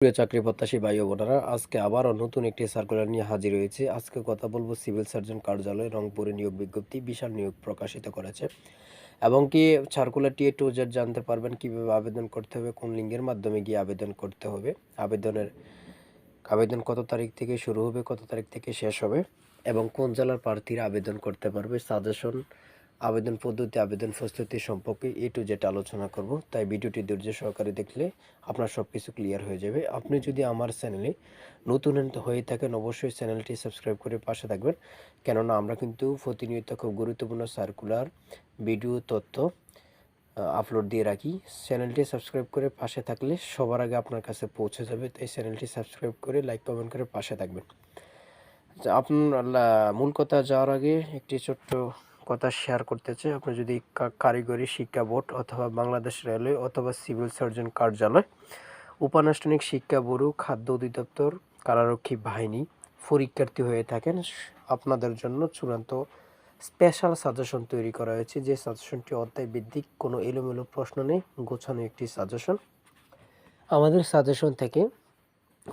প্রিয় চাকরি প্রত্যাশী ভাই ও বোনেরা, আজকে আবারও নতুন একটি সার্কুলার নিয়ে হাজির হয়েছে। আজকে কথা বলবো সিভিল সার্জন কার্যালয় রংপুরে নিয়োগ বিজ্ঞপ্তি, বিশাল নিয়োগ প্রকাশিত করেছে এবং কি সার্কুলারটি A to Z জানতে পারবেন, কিভাবে আবেদন করতে হবে, কোন লিঙ্কের মাধ্যমে গিয়ে আবেদন করতে হবে, আবেদন কত তারিখ থেকে শুরু হবে, কত তারিখ থেকে শেষ হবে এবং কোন জেলার প্রার্থীরা আবেদন করতে পারবে, সাজেশন, আবেদন পদ্ধতি, আবেদন প্রস্তুতি সম্পর্কে A to Z আলোচনা করব। তাই ভিডিওটি ধৈর্য সহকারে দেখলে আপনার সব কিছু ক্লিয়ার হয়ে যাবে। আপনি যদি আমার চ্যানেলে নতুন হয়ে থাকেন, অবশ্যই চ্যানেলটি সাবস্ক্রাইব করে পাশে থাকবেন, কেননা আমরা কিন্তু প্রতিনিয়ত খুব গুরুত্বপূর্ণ সার্কুলার, ভিডিও, তথ্য আপলোড দিয়ে রাখি। চ্যানেলটি সাবস্ক্রাইব করে পাশে থাকলে সবার আগে আপনার কাছে পৌঁছে যাবে। তাই চ্যানেলটি সাবস্ক্রাইব করে লাইক কমেন্ট করে পাশে থাকবেন। আপনার মূল কথা যাওয়ার আগে একটি ছোট্ট কথা শেয়ার করতে চাই। আপনি যদি কারিগরি শিক্ষা বোর্ড অথবা বাংলাদেশ রেলওয়ে অথবা সিভিল সার্জন কার্যালয়, উপানুষ্ঠানিক শিক্ষা ব্যুরো, খাদ্য অধিদপ্তর, কারারক্ষী বাহিনী পরীক্ষার্থী হয়ে থাকেন, আপনাদের জন্য চূড়ান্ত স্পেশাল সাজেশন তৈরি করা হয়েছে। যে সাজেশনটি অধ্যায় ভিত্তিক, কোনো এলোমেলো প্রশ্ন নেই, গোছানো একটি সাজেশন। আমাদের সাজেশন থেকে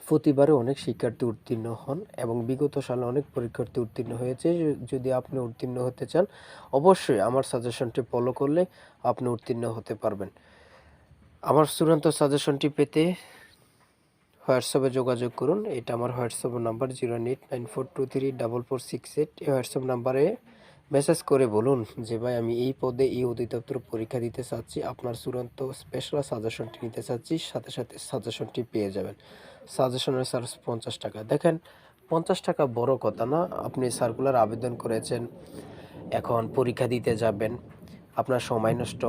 প্রতিবারে অনেক শিক্ষার্থী উত্তীর্ণ হন এবং বিগত সালে অনেক পরীক্ষার্থী উত্তীর্ণ হয়েছে। যদি আপনি উত্তীর্ণ হতে চান, অবশ্যই আমার সাজেশনটি ফলো করলে আপনি উত্তীর্ণ হতে পারবেন। আমার চূড়ান্ত সাজেশনটি পেতে হোয়াটসঅ্যাপে যোগাযোগ করুন। এটা আমার হোয়াটসঅ্যাপ নাম্বার 08942344688। এই হোয়াটসঅ্যাপ নাম্বারে মেসেজ করে বলুন যে ভাই, আমি এই পদে এই অধিদপ্তর পরীক্ষা দিতে চাচ্ছি, আপনার চূড়ান্ত স্পেশাল সাজেশনটি নিতে চাচ্ছি। সাথে সাথে সাজেশনটি পেয়ে যাবেন। সাজেশনের চার্জ 50 টাকা। দেখেন, 50 টাকা বড় কথা না। আপনি সার্কুলার আবেদন করেছেন, এখন পরীক্ষা দিতে যাবেন, আপনার সময় নষ্ট,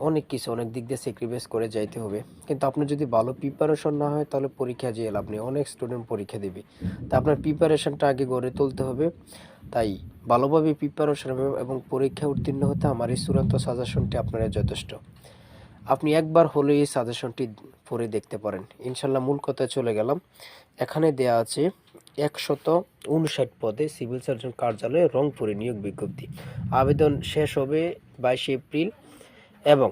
অনেক কিছু, অনেক দিক দিয়ে স্যাক্রিফাইস করে যাইতে হবে। কিন্তু আপনি যদি ভালো প্রিপারেশন না হয়, তাহলে পরীক্ষা যেয়ে লাভ নেই। অনেক স্টুডেন্ট পরীক্ষা দেবে, তা আপনার প্রিপারেশনটা আগে গড়ে তুলতে হবে। তাই ভালোভাবে প্রিপারেশন এবং পরীক্ষা উত্তীর্ণ হতে আমার এই চূড়ান্ত সাজেশনটি আপনারা যথেষ্ট। আপনি একবার হলে এই সাজেশনটি পড়ে দেখতে পারেন। ইনশাল্লাহ মূল কথায় চলে গেলাম। এখানে দেয়া আছে 159 পদে সিভিল সার্জন কার্যালয়ে রংপুরে নিয়োগ বিজ্ঞপ্তি। আবেদন শেষ হবে 22 এপ্রিল এবং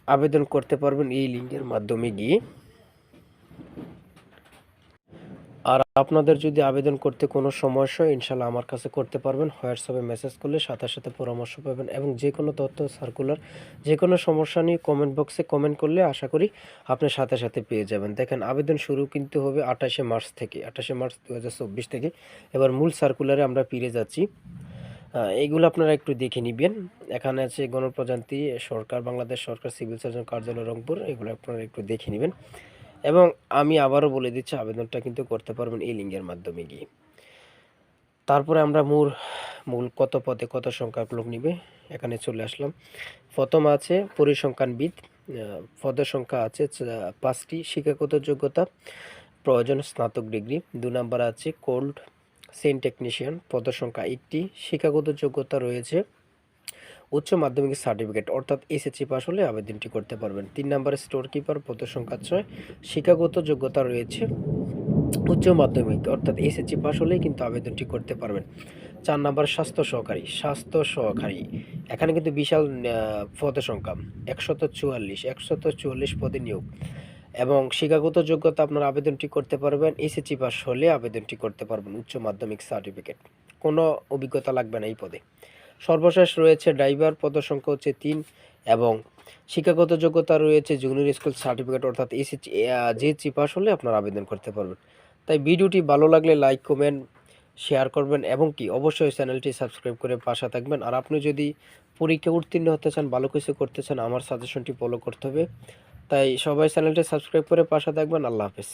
আবেদন করতে পারবেন এই লিঙ্কের মাধ্যমে গিয়ে। আর আপনাদের যদি আবেদন করতে কোনো সমস্যা হয়, ইনশাল্লাহ আমার কাছে করতে পারবেন। হোয়াটসঅ্যাপে মেসেজ করলে সাথে সাথে পরামর্শ পাবেন এবং যে কোনো তথ্য, সার্কুলার, যে কোনো সমস্যা নিয়ে কমেন্ট বক্সে কমেন্ট করলে আশা করি আপনি সাথে সাথে পেয়ে যাবেন। দেখেন, আবেদন শুরু কিন্তু হবে 28শে মার্চ থেকে, 28শে মার্চ 2024 থেকে। এবার মূল সার্কুলারে আমরা ফিরে যাচ্ছি। এইগুলো আপনারা একটু দেখে নিবেন। এখানে আছে গণপ্রজাতন্ত্রী সরকার, বাংলাদেশ সরকার, সিভিল সার্জন কার্যালয় রংপুর, এগুলো আপনারা একটু দেখে নেবেন। এবং আমি আবারও বলে দিচ্ছি, আবেদনটা কিন্তু করতে পারবেন এই লিঙ্কের মাধ্যমে গিয়ে। তারপরে আমরা মূল কত পদে কত সংখ্যক লোক নিবে এখানে চলে আসলাম। প্রথম আছে পরিসংখ্যানবিদ, পদের সংখ্যা আছে 5টি। শিক্ষাগত যোগ্যতা প্রয়োজন স্নাতক ডিগ্রি। 2 নম্বর আছে কোল্ড চেইন টেকনিশিয়ান, পদের সংখ্যা 1টি। শিক্ষাগত যোগ্যতা রয়েছে উচ্চ মাধ্যমিক সার্টিফিকেট অর্থাৎ এসএসসি পাস হলে আবেদনটি করতে পারবেন। 3 নম্বরে স্টোর কিপার, পদের সংখ্যা 6। শিক্ষাগত যোগ্যতা রয়েছে উচ্চ মাধ্যমিক অর্থাৎ এসএসসি পাস হলেই কিন্তু আবেদনটি করতে পারবেন। 4 নম্বর স্বাস্থ্য সহকারী, এখানে কিন্তু বিশাল পদের সংখ্যা 144 পদে নিয়োগ এবং শিক্ষাগত যোগ্যতা আপনার আবেদনটি করতে পারবেন এসএসসি পাস হলে আবেদনটি করতে পারবেন, উচ্চ মাধ্যমিক সার্টিফিকেট, কোনো অভিজ্ঞতা লাগবে না এই পদে। সর্বশেষ রয়েছে ড্রাইভার, পদের সংখ্যা হচ্ছে 3 এবং শিক্ষাগত যোগ্যতা রয়েছে জুনিয়র স্কুল সার্টিফিকেট অর্থাৎ এসএসসি জেএসসি পাস হলে আপনারা আবেদন করতে পারবেন। তাই ভিডিওটি ভালো লাগলে লাইক, কমেন্ট, শেয়ার করবেন এবং কি অবশ্যই চ্যানেলটি সাবস্ক্রাইব করে পাশে থাকবেন। আর আপনি যদি পরীক্ষা উত্তীর্ণ হতে চান, ভালো কিছু করতে চান, আমার সাজেশনটি ফলো করতে হবে। তাই সবাই চ্যানেলটি সাবস্ক্রাইব করে পাশে থাকবেন। আল্লাহ হাফেজ।